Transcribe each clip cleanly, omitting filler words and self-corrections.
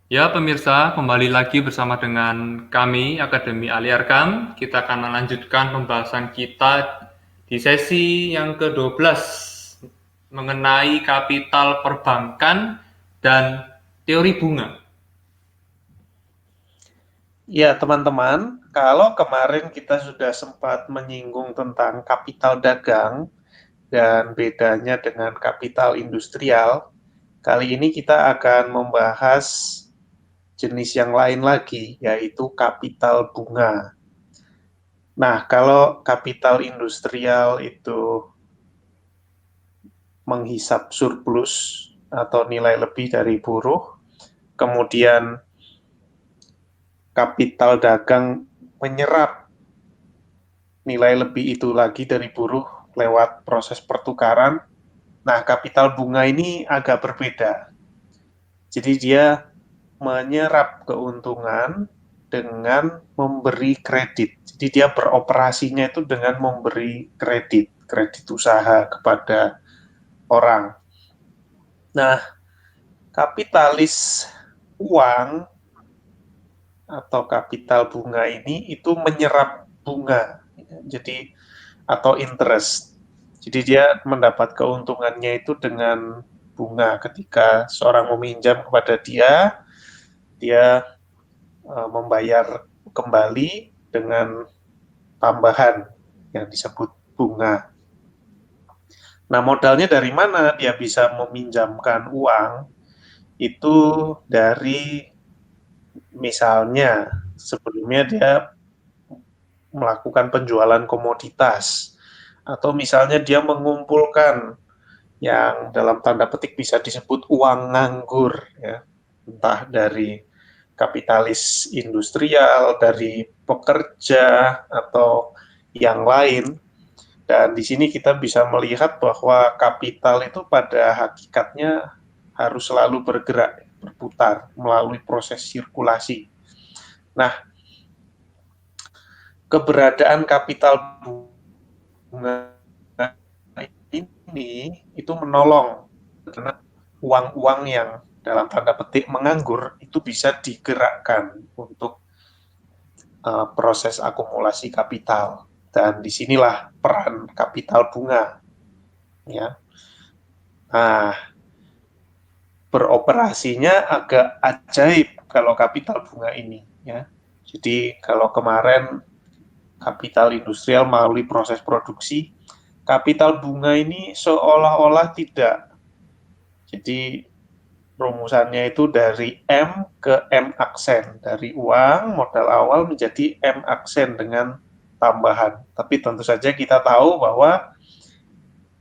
Ya, pemirsa, kembali lagi bersama dengan kami, Akademi Ali Arkam. Kita akan melanjutkan pembahasan kita di sesi yang ke-12 mengenai kapital perbankan dan teori bunga. Ya, teman-teman, kalau kemarin kita sudah sempat menyinggung tentang kapital dagang dan bedanya dengan kapital industrial, kali ini kita akan membahas jenis yang lain lagi, yaitu kapital bunga. Nah, kalau kapital industrial itu menghisap surplus atau nilai lebih dari buruh, kemudian kapital dagang menyerap nilai lebih itu lagi dari buruh lewat proses pertukaran. Nah, kapital bunga ini agak berbeda. Jadi dia menyerap keuntungan dengan memberi kredit. Jadi dia beroperasinya itu dengan memberi kredit, kredit usaha kepada orang. Nah, kapitalis uang atau kapital bunga ini itu menyerap bunga. Jadi atau interest. Jadi dia mendapat keuntungannya itu dengan bunga ketika seorang meminjam kepada dia, dia membayar kembali dengan tambahan yang disebut bunga. Nah, modalnya dari mana dia bisa meminjamkan uang? Itu dari misalnya sebelumnya dia melakukan penjualan komoditas atau misalnya dia mengumpulkan yang dalam tanda petik bisa disebut uang nganggur, ya, entah dari kapitalis industrial, dari pekerja atau yang lain. Dan di sini kita bisa melihat bahwa kapital itu pada hakikatnya harus selalu bergerak, berputar melalui proses sirkulasi. Nah, keberadaan kapital bunga ini itu menolong karena uang-uang yang dalam tanda petik menganggur itu bisa digerakkan untuk proses akumulasi kapital, dan disinilah peran kapital bunga, ya. Nah, beroperasinya agak ajaib kalau kapital bunga ini, ya. Jadi kalau kemarin kapital industrial melalui proses produksi, kapital bunga ini seolah-olah tidak. Jadi rumusannya itu dari M ke M aksen, dari uang modal awal menjadi M aksen dengan tambahan. Tapi tentu saja kita tahu bahwa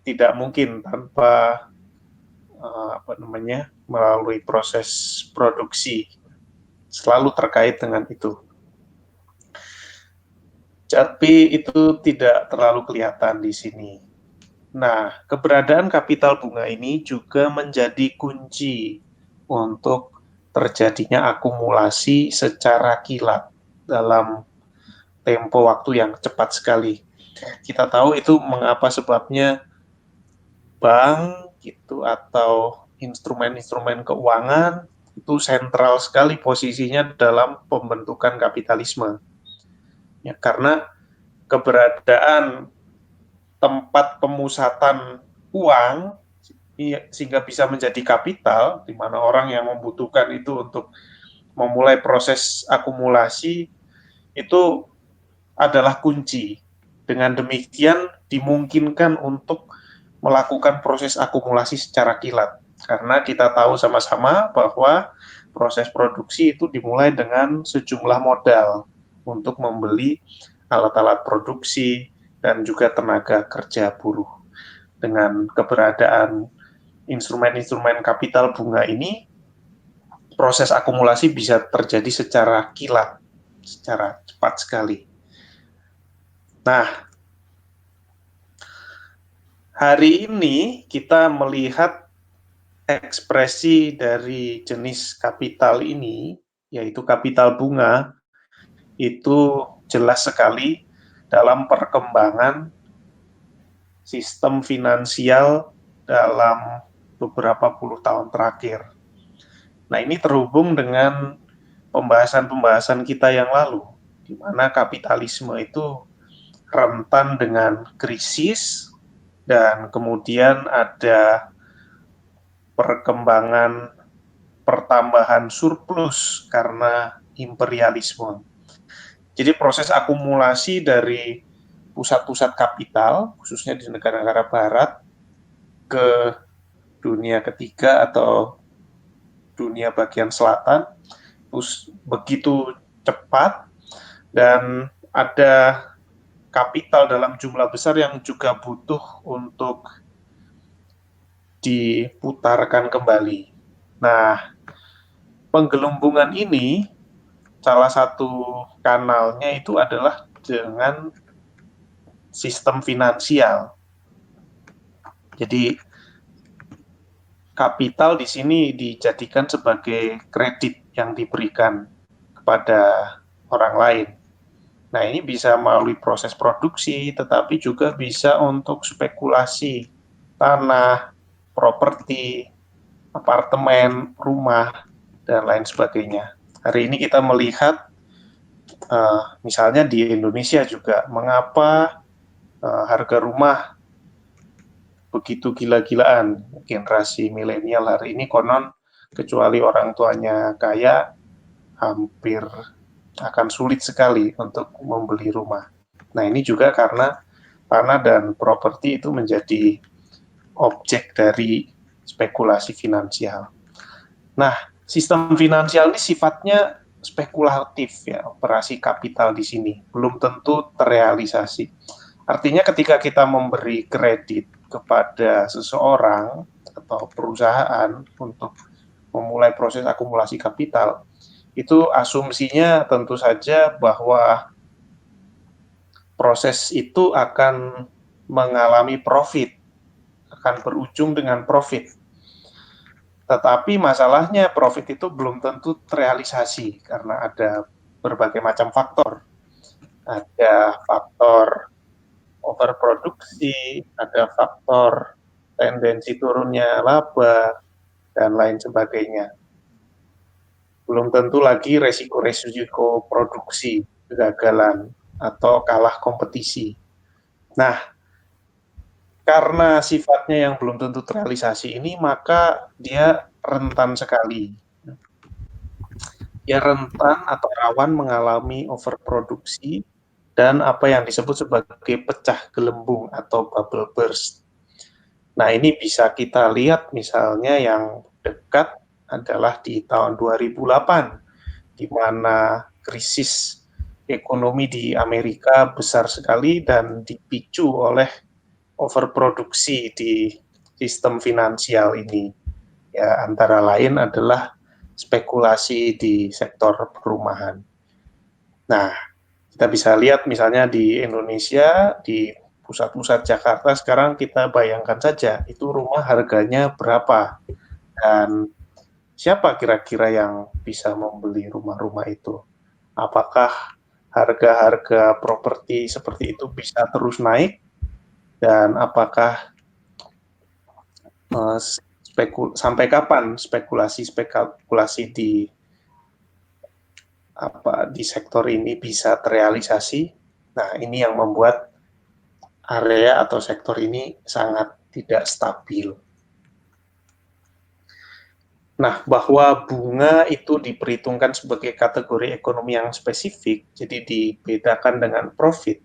tidak mungkin tanpa apa namanya melalui proses produksi, selalu terkait dengan itu. Tapi itu tidak terlalu kelihatan di sini. Nah, keberadaan kapital bunga ini juga menjadi kunci untuk terjadinya akumulasi secara kilat dalam tempo waktu yang cepat sekali. Kita tahu itu mengapa sebabnya bank gitu atau instrumen-instrumen keuangan itu sentral sekali posisinya dalam pembentukan kapitalisme. Ya, karena keberadaan tempat pemusatan uang sehingga bisa menjadi kapital, di mana orang yang membutuhkan itu untuk memulai proses akumulasi itu adalah kunci. Dengan demikian dimungkinkan untuk melakukan proses akumulasi secara kilat. Karena kita tahu sama-sama bahwa proses produksi itu dimulai dengan sejumlah modal untuk membeli alat-alat produksi dan juga tenaga kerja buruh. Dengan keberadaan instrumen-instrumen kapital bunga ini, proses akumulasi bisa terjadi secara kilat, secara cepat sekali. Nah, hari ini kita melihat ekspresi dari jenis kapital ini, yaitu kapital bunga, itu jelas sekali dalam perkembangan sistem finansial dalam beberapa puluh tahun terakhir. Nah, ini terhubung dengan pembahasan-pembahasan kita yang lalu, di mana kapitalisme itu rentan dengan krisis dan kemudian ada perkembangan pertambahan surplus karena imperialisme. Jadi proses akumulasi dari pusat-pusat kapital, khususnya di negara-negara barat, ke dunia ketiga atau dunia bagian selatan, terus begitu cepat dan ada kapital dalam jumlah besar yang juga butuh untuk diputarkan kembali. Nah, penggelembungan ini salah satu kanalnya itu adalah dengan sistem finansial. Jadi kapital di sini dijadikan sebagai kredit yang diberikan kepada orang lain. Nah, ini bisa melalui proses produksi, tetapi juga bisa untuk spekulasi tanah, properti, apartemen, rumah, dan lain sebagainya. Hari ini kita melihat misalnya di Indonesia juga, mengapa harga rumah begitu gila-gilaan. Generasi milenial hari ini konon, kecuali orang tuanya kaya, hampir akan sulit sekali untuk membeli rumah. Nah, ini juga karena tanah dan properti itu menjadi objek dari spekulasi finansial. Nah, sistem finansial ini sifatnya spekulatif ya, operasi kapital di sini belum tentu terrealisasi. Artinya ketika kita memberi kredit kepada seseorang atau perusahaan untuk memulai proses akumulasi kapital, itu asumsinya tentu saja bahwa proses itu akan mengalami profit, akan berujung dengan profit. Tetapi masalahnya profit itu belum tentu terrealisasi karena ada berbagai macam faktor. Ada faktor overproduksi, ada faktor tendensi turunnya laba, dan lain sebagainya. Belum tentu lagi resiko-resiko produksi, kegagalan, atau kalah kompetisi. Nah, karena sifatnya yang belum tentu terrealisasi ini, maka dia rentan sekali. Dia rentan atau rawan mengalami overproduksi dan apa yang disebut sebagai pecah gelembung atau bubble burst. Nah, ini bisa kita lihat misalnya yang dekat adalah di tahun 2008, di mana krisis ekonomi di Amerika besar sekali dan dipicu oleh overproduksi di sistem finansial ini. Ya, antara lain adalah spekulasi di sektor perumahan. Nah, kita bisa lihat misalnya di Indonesia, di pusat-pusat Jakarta sekarang kita bayangkan saja itu rumah harganya berapa dan siapa kira-kira yang bisa membeli rumah-rumah itu. Apakah harga-harga properti seperti itu bisa terus naik dan apakah sampai kapan spekulasi di sektor ini bisa terrealisasi. Nah, ini yang membuat area atau sektor ini sangat tidak stabil. Nah, bahwa bunga itu diperhitungkan sebagai kategori ekonomi yang spesifik, jadi dibedakan dengan profit,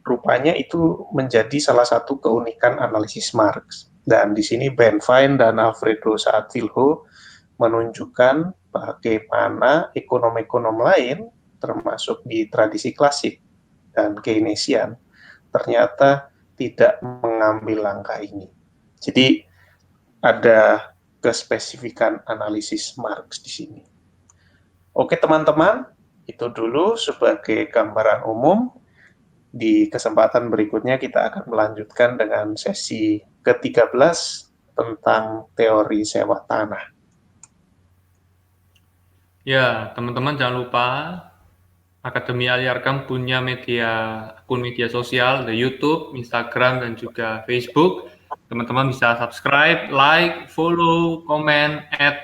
rupanya itu menjadi salah satu keunikan analisis Marx. Dan di sini Ben Fine dan Alfredo Saad-Filho menunjukkan bagaimana ekonom-ekonom lain, termasuk di tradisi klasik dan Keynesian, ternyata tidak mengambil langkah ini. Jadi ada kespesifikan analisis Marx di sini. Oke teman-teman, itu dulu sebagai gambaran umum. Di kesempatan berikutnya kita akan melanjutkan dengan sesi ke-13 tentang teori sewa tanah. Ya, teman-teman jangan lupa Akademi Ali Arkam punya akun media sosial, di YouTube, Instagram, dan juga Facebook. Teman-teman bisa subscribe, like, follow, komen, add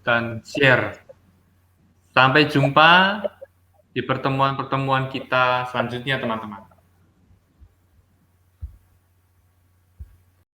dan share. Sampai jumpa di pertemuan-pertemuan kita selanjutnya, teman-teman.